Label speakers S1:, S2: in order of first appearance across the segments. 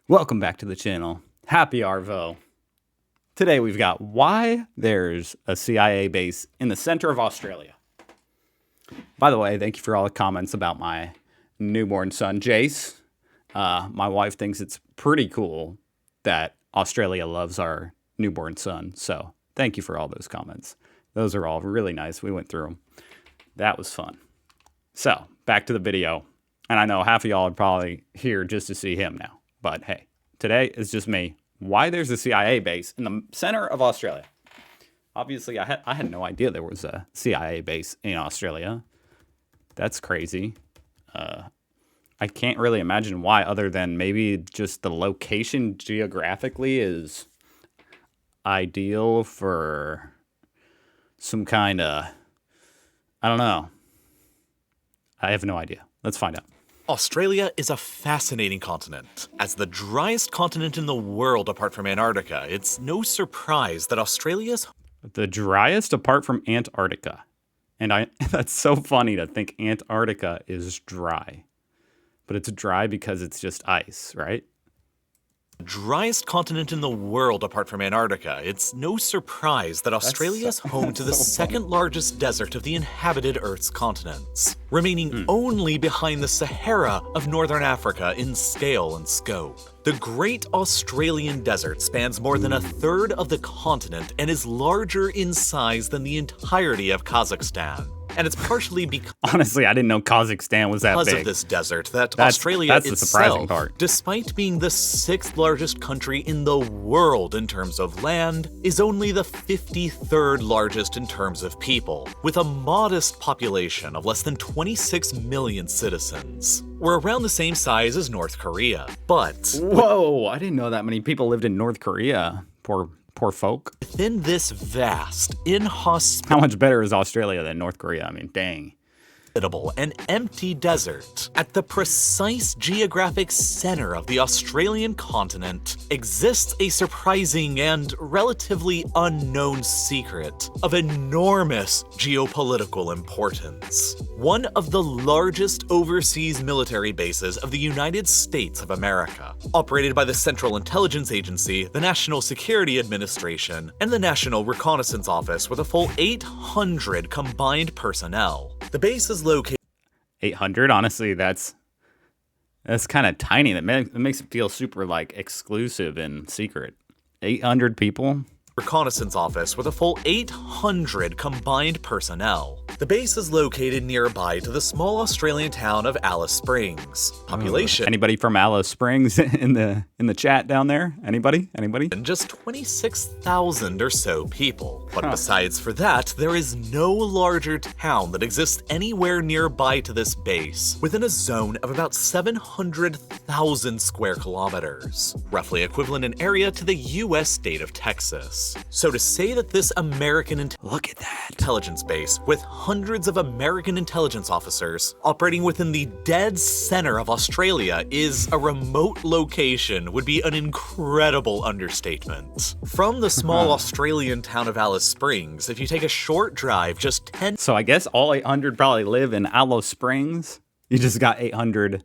S1: Welcome back to the channel. Happy Arvo. Today we've got why there's a CIA base in the center of Australia. By the way, thank you for all the comments about my newborn son, Jace. My wife thinks it's pretty cool that Australia loves our newborn son. So thank you for all those comments. Those are all really nice. We went through them. That was fun. So back to the video. And I know half of y'all are probably here just to see him now. But hey, today is just me. Why there's a CIA base in the center of Australia. Obviously, I had no idea there was a CIA base in Australia. That's crazy. I can't really imagine why, other than maybe just the location geographically is ideal for some kind of, I don't know. I have no idea. Let's find out.
S2: Australia is a fascinating continent. As the driest continent in the world apart from Antarctica, it's no surprise that Australia's
S1: The driest apart from Antarctica. And that's so funny to think Antarctica is dry. But it's dry because it's just ice, right?
S2: driest continent in the world apart from Antarctica, it's no surprise that Australia is home to the second largest desert of the inhabited Earth's continents, remaining only behind the Sahara of northern Africa in scale and scope. The Great Australian Desert spans more than a third of the continent and is larger in size than the entirety of Kazakhstan. And it's partially because
S1: Honestly, I didn't know Kazakhstan was that big.
S2: of this desert that Australia
S1: that's the surprising
S2: itself,
S1: part.
S2: despite being the sixth largest country in the world in terms of land, is only the 53rd largest in terms of people, with a modest population of less than 26 million citizens. We're around the same size as North Korea, but
S1: Whoa, I didn't know that many people lived in North Korea. Poor folk.
S2: within this vast, inhospitable,
S1: How much better is Australia than North Korea? I mean, dang.
S2: and empty desert, at the precise geographic center of the Australian continent, exists a surprising and relatively unknown secret of enormous geopolitical importance. One of the largest overseas military bases of the United States of America, operated by the Central Intelligence Agency, the National Security Administration, and the National Reconnaissance Office with a full 800 combined personnel. The base is located
S1: 800, honestly, that's kind of tiny. It makes it feel super, like, exclusive and secret. 800 people?
S2: Reconnaissance Office with a full 800 combined personnel. The base is located nearby to the small Australian town of Alice Springs. Population
S1: Anybody from Alice Springs in the chat down there? Anybody?
S2: just 26,000 or so people. But besides for that, there is no larger town that exists anywhere nearby to this base, within a zone of about 700,000 square kilometers, roughly equivalent in area to the US state of Texas. So to say that this American
S1: Look at that.
S2: intelligence base, with hundreds of American intelligence officers operating within the dead center of Australia, is a remote location would be an incredible understatement. From the small Australian town of Alice Springs, if you take a short drive just 10
S1: So I guess all 800 probably live in Alice Springs. You just got 800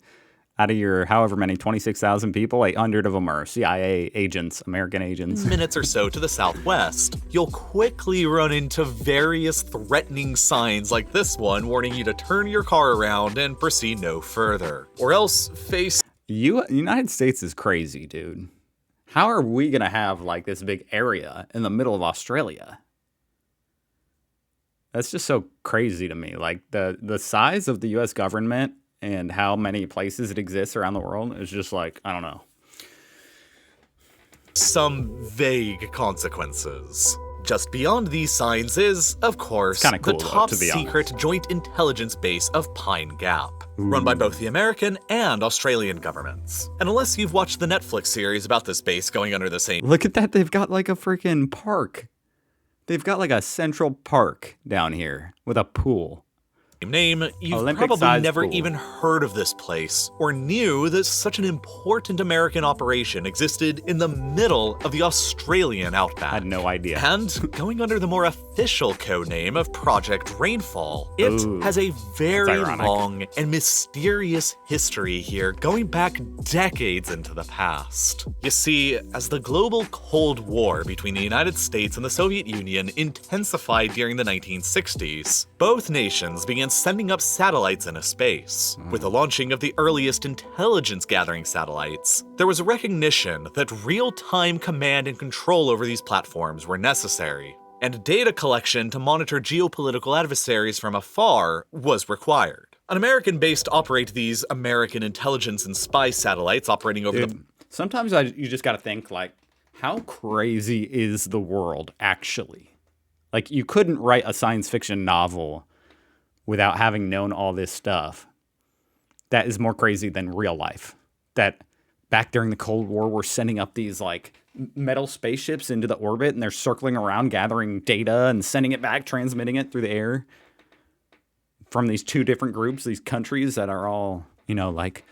S1: out of your however many, 26,000 people, 800 of them are CIA agents, American agents.
S2: minutes or so to the southwest, you'll quickly run into various threatening signs like this one warning you to turn your car around and proceed no further, or else face
S1: United States is crazy, dude. How are we going to have like this big area in the middle of Australia? That's just so crazy to me. Like the size of the US government and how many places it exists around the world is just like, I don't know.
S2: some vague consequences. Just beyond these signs is, of course,
S1: kinda cool,
S2: the
S1: though,
S2: top
S1: to be
S2: secret joint intelligence base of Pine Gap, run by both the American and Australian governments. And unless you've watched the Netflix series about this base going under the same
S1: Look at that. They've got like a freaking park. They've got like a central park down here with a pool.
S2: name, you've
S1: Olympic
S2: probably
S1: size
S2: never
S1: pool.
S2: even heard of this place or knew that such an important American operation existed in the middle of the Australian outback.
S1: I had no idea.
S2: And going under the more official codename of Project Rainfall, it
S1: Ooh,
S2: has a very
S1: ironic.
S2: long and mysterious history here, going back decades into the past. You see, as the global Cold War between the United States and the Soviet Union intensified during the 1960s, both nations began sending up satellites into space. With the launching of the earliest intelligence-gathering satellites, there was a recognition that real-time command and control over these platforms were necessary, and data collection to monitor geopolitical adversaries from afar was required. An American base to operate these American intelligence and spy satellites operating over the
S1: Dude, sometimes you just got to think, like, how crazy is the world actually? Like, you couldn't write a science fiction novel without having known all this stuff. That is more crazy than real life. That back during the Cold War, we're sending up these, like, metal spaceships into the orbit, and they're circling around, gathering data and sending it back, transmitting it through the air from these two different groups, these countries that are all, you know, like,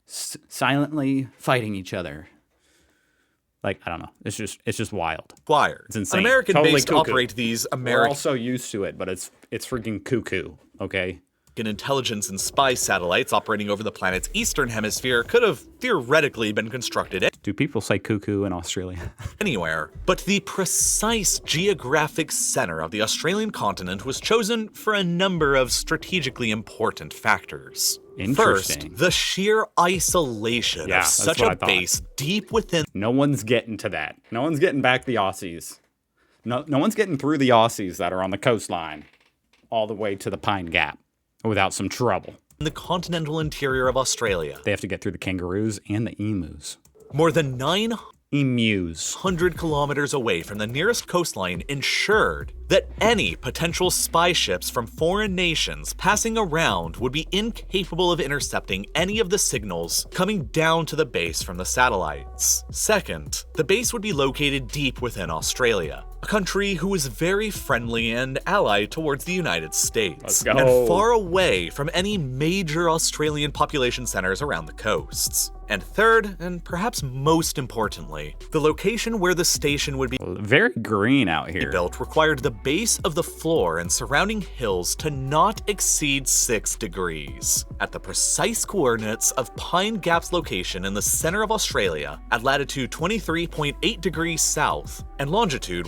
S1: silently fighting each other. Like, I don't know. It's just wild.
S2: required.
S1: It's insane.
S2: An American
S1: Totally
S2: base to
S1: cuckoo.
S2: operate these
S1: We're
S2: American
S1: all so used to it, but it's freaking cuckoo, okay?
S2: intelligence and spy satellites operating over the planet's eastern hemisphere could have theoretically been constructed
S1: Do people say cuckoo in Australia?
S2: anywhere, but the precise geographic center of the Australian continent was chosen for a number of strategically important factors.
S1: Interesting.
S2: First, the sheer isolation
S1: Yeah,
S2: of
S1: that's
S2: such
S1: what
S2: a
S1: I thought.
S2: base deep within
S1: No one's getting to that. No one's getting back the Aussies. No one's getting through the Aussies that are on the coastline all the way to the Pine Gap without some trouble.
S2: the continental interior of Australia.
S1: They have to get through the kangaroos and the emus.
S2: More than 900
S1: Emus.
S2: kilometers away from the nearest coastline ensured that any potential spy ships from foreign nations passing around would be incapable of intercepting any of the signals coming down to the base from the satellites. Second, the base would be located deep within Australia, a country who is very friendly and allied towards the United States,
S1: Let's go.
S2: and far away from any major Australian population centers around the coasts. And third, and perhaps most importantly, the location where the station would be
S1: Very green out here.
S2: built required the base of the floor and surrounding hills to not exceed 6 degrees. At the precise coordinates of Pine Gap's location in the center of Australia, at latitude 23.8 degrees south and longitude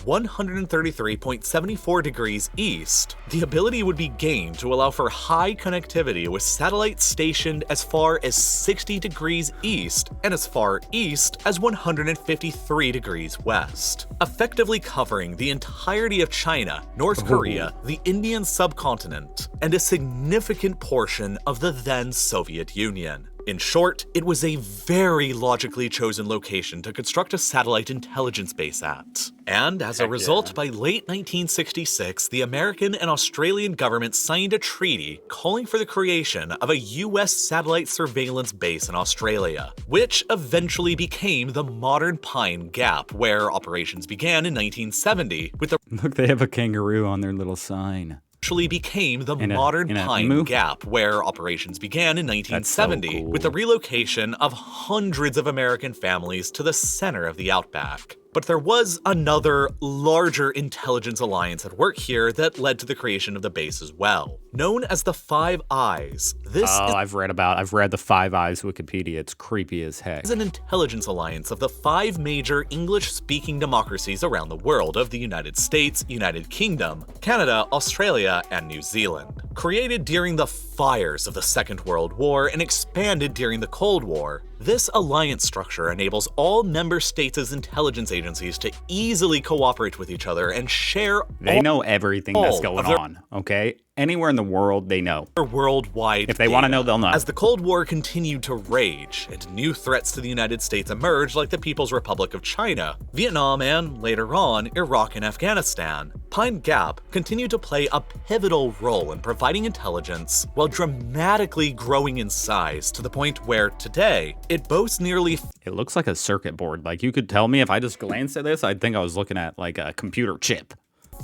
S2: 133.74 degrees east, the ability would be gained to allow for high connectivity with satellites stationed as far as 60 degrees east and as far east as 153 degrees west, effectively covering the entirety of China, North Korea, the Indian subcontinent, and a significant portion of the then Soviet Union. In short, it was a very logically chosen location to construct a satellite intelligence base at. And as a
S1: Heck
S2: result,
S1: yeah.
S2: by late 1966, the American and Australian government signed a treaty calling for the creation of a US satellite surveillance base in Australia, which eventually became the modern Pine Gap, where operations began in 1970 with the
S1: Look, they have a kangaroo on their little sign.
S2: actually became the
S1: In a-
S2: modern
S1: in a
S2: Pine
S1: emu?
S2: Gap, where operations began in 1970
S1: cool.
S2: with the relocation of hundreds of American families to the center of the outback. But there was another, larger intelligence alliance at work here that led to the creation of the base as well. Known as the Five Eyes, this
S1: Oh, I've read the Five Eyes Wikipedia. It's creepy as heck.
S2: is an intelligence alliance of the 5 major English-speaking democracies around the world of the United States, United Kingdom, Canada, Australia, and New Zealand. Created during the fires of the Second World War and expanded during the Cold War, this alliance structure enables all member states' intelligence agencies to easily cooperate with each other and share
S1: They know everything that's
S2: all
S1: going
S2: of their-
S1: on, okay? Anywhere in the world, they know.
S2: worldwide
S1: If they want to
S2: data.
S1: know, they'll know.
S2: As the Cold War continued to rage and new threats to the United States emerged, like the People's Republic of China, Vietnam, and later on, Iraq and Afghanistan, Pine Gap continued to play a pivotal role in providing intelligence while dramatically growing in size to the point where today it boasts nearly
S1: It looks like a circuit board. Like, you could tell me if I just glanced at this, I'd think I was looking at like a computer chip.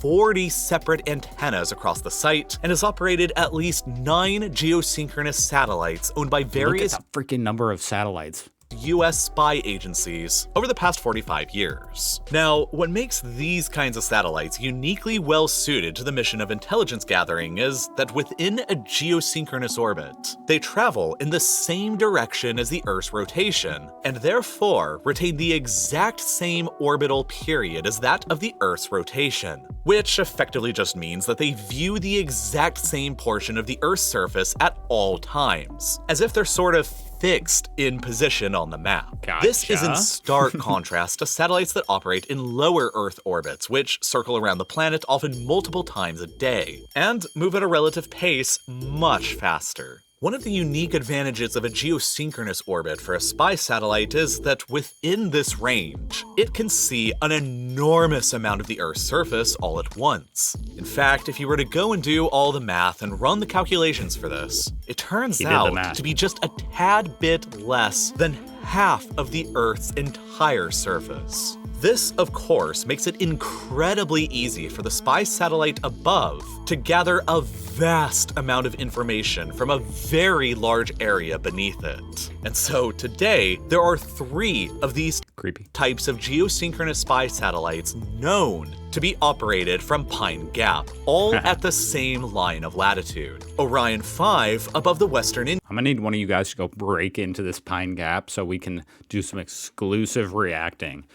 S2: 40 separate antennas across the site and has operated at least 9 geosynchronous satellites owned by
S1: Look at
S2: various
S1: the freaking number of satellites.
S2: US spy agencies over the past 45 years. Now, what makes these kinds of satellites uniquely well suited to the mission of intelligence gathering is that within a geosynchronous orbit, they travel in the same direction as the Earth's rotation, and therefore retain the exact same orbital period as that of the Earth's rotation, which effectively just means that they view the exact same portion of the Earth's surface at all times, as if they're sort of fixed in position on the map. This is in
S1: Gotcha.
S2: stark contrast to satellites that operate in lower Earth orbits, which circle around the planet often multiple times a day, and move at a relative pace much faster. One of the unique advantages of a geosynchronous orbit for a spy satellite is that within this range, it can see an enormous amount of the Earth's surface all at once. In fact, if you were to go and do all the math and run the calculations for this, it turns
S1: He did the
S2: out
S1: math.
S2: to be just a tad bit less than half of the Earth's entire surface. This, of course, makes it incredibly easy for the spy satellite above to gather a vast amount of information from a very large area beneath it. And so today, there are 3 of these
S1: Creepy.
S2: types of geosynchronous spy satellites known to be operated from Pine Gap, all at the same line of latitude. Orion 5 above the Western
S1: I'm gonna need one of you guys to go break into this Pine Gap so we can do some exclusive reacting.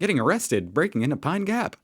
S1: Getting arrested, breaking into Pine Gap.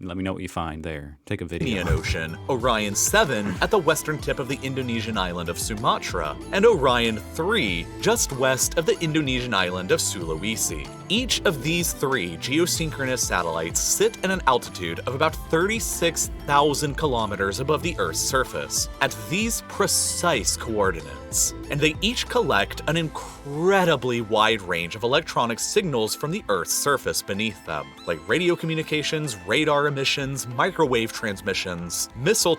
S1: Let me know what you find there. Take a video.
S2: Indian Ocean, Orion 7 at the western tip of the Indonesian island of Sumatra, and Orion 3 just west of the Indonesian island of Sulawesi. Each of these 3 geosynchronous satellites sit at an altitude of about 36,000 kilometers above the Earth's surface at these precise coordinates, and they each collect an incredibly wide range of electronic signals from the Earth's surface beneath them, like radio communications, radar emissions, microwave transmissions, missile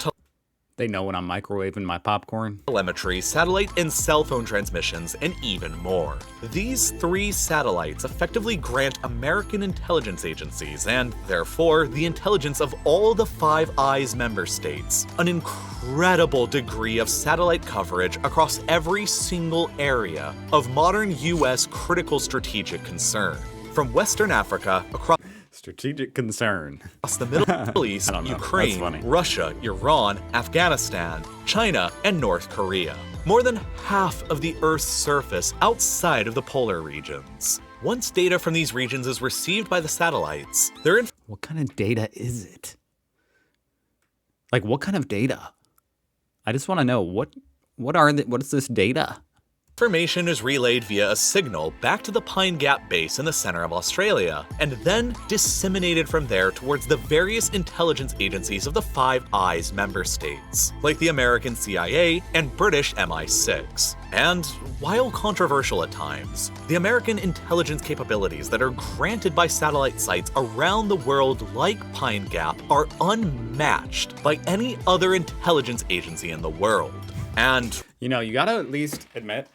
S1: They know when I'm microwaving my popcorn.
S2: telemetry, satellite and cell phone transmissions, and even more. These 3 satellites effectively grant American intelligence agencies, and therefore the intelligence of all the Five Eyes member states, an incredible degree of satellite coverage across every single area of modern US critical strategic concern. From Western Africa across
S1: Strategic concern.
S2: the Middle East,
S1: I don't know. That's
S2: Ukraine,
S1: funny.
S2: Russia, Iran, Afghanistan, China, and North Korea. More than half of the Earth's surface outside of the polar regions. Once data from these regions is received by the satellites, their
S1: What kind of data is it? Like, what kind of data? I just want to know what is this data?
S2: information is relayed via a signal back to the Pine Gap base in the center of Australia, and then disseminated from there towards the various intelligence agencies of the Five Eyes member states, like the American CIA and British MI6. And while controversial at times, the American intelligence capabilities that are granted by satellite sites around the world like Pine Gap are unmatched by any other intelligence agency in the world. And
S1: You know, you gotta at least admit.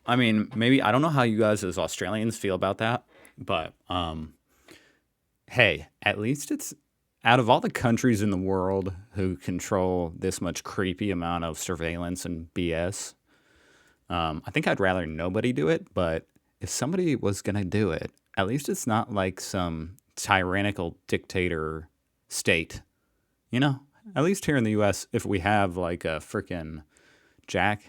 S1: I mean, maybe I don't know how you guys as Australians feel about that, but hey, at least it's out of all the countries in the world who control this much creepy amount of surveillance and BS. I think I'd rather nobody do it, but if somebody was gonna do it, at least it's not like some tyrannical dictator state. You know, at least here in the U.S., if we have like a freaking jackass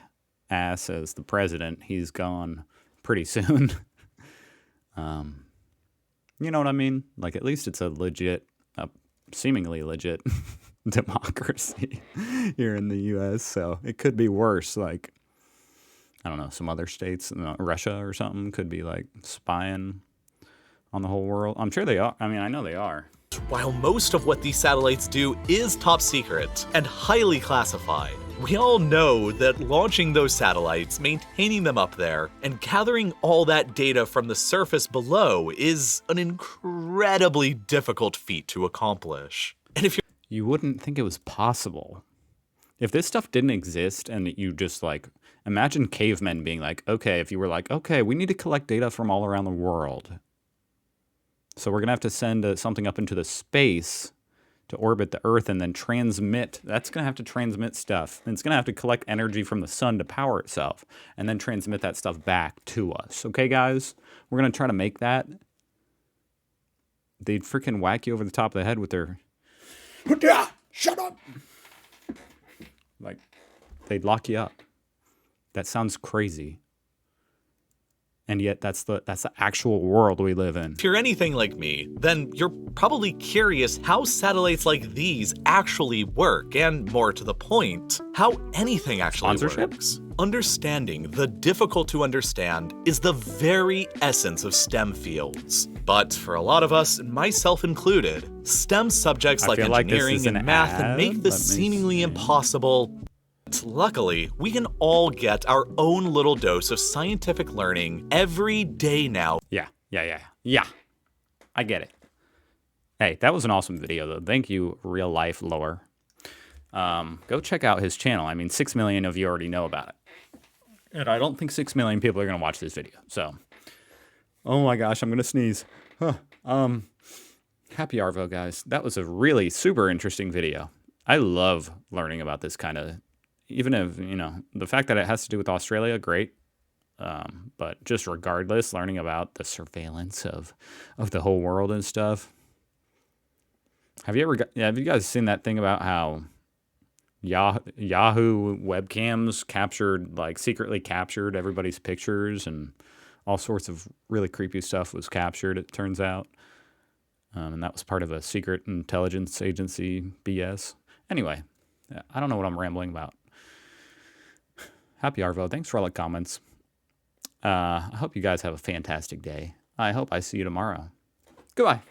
S1: as the president, he's gone pretty soon. You know what I mean? Like, at least it's a legit, seemingly legit democracy here in the U.S. So it could be worse. Like, I don't know, some other states, Russia or something, could be like spying on the whole world. I'm sure they are. I mean, I know they are.
S2: while most of what these satellites do is top secret and highly classified, we all know that launching those satellites, maintaining them up there, and gathering all that data from the surface below is an incredibly difficult feat to accomplish. And if
S1: You wouldn't think it was possible. If this stuff didn't exist and you just like, imagine cavemen being like, okay, if you were like, okay, we need to collect data from all around the world. So we're going to have to send something up into the space to orbit the Earth and then transmit. That's going to have to transmit stuff. And it's going to have to collect energy from the sun to power itself and then transmit that stuff back to us. Okay, guys? We're going to try to make that. They'd freaking whack you over the top of the head with their... Shut up! Like, they'd lock you up. That sounds crazy. And yet that's the actual world we live in.
S2: If you're anything like me, then you're probably curious how satellites like these actually work, and more to the point, how anything actually works. Understanding the difficult to understand is the very essence of STEM fields. But for a lot of us, myself included, STEM subjects like engineering and math make this seemingly impossible. But luckily, we can all get our own little dose of scientific learning every day now.
S1: Yeah. I get it. Hey, that was an awesome video, though. Thank you, Real Life Lore. Go check out his channel. I mean, 6 million of you already know about it. And I don't think 6 million people are going to watch this video. So, oh my gosh, I'm going to sneeze. Happy Arvo, guys. That was a really super interesting video. I love learning about this kind of... Even if, you know, the fact that it has to do with Australia, great. But just regardless, learning about the surveillance of the whole world and stuff. Have you guys seen that thing about how Yahoo webcams secretly captured everybody's pictures and all sorts of really creepy stuff was captured, it turns out. And that was part of a secret intelligence agency BS. Anyway, I don't know what I'm rambling about. Happy Arvo. Thanks for all the comments. I hope you guys have a fantastic day. I hope I see you tomorrow. Goodbye.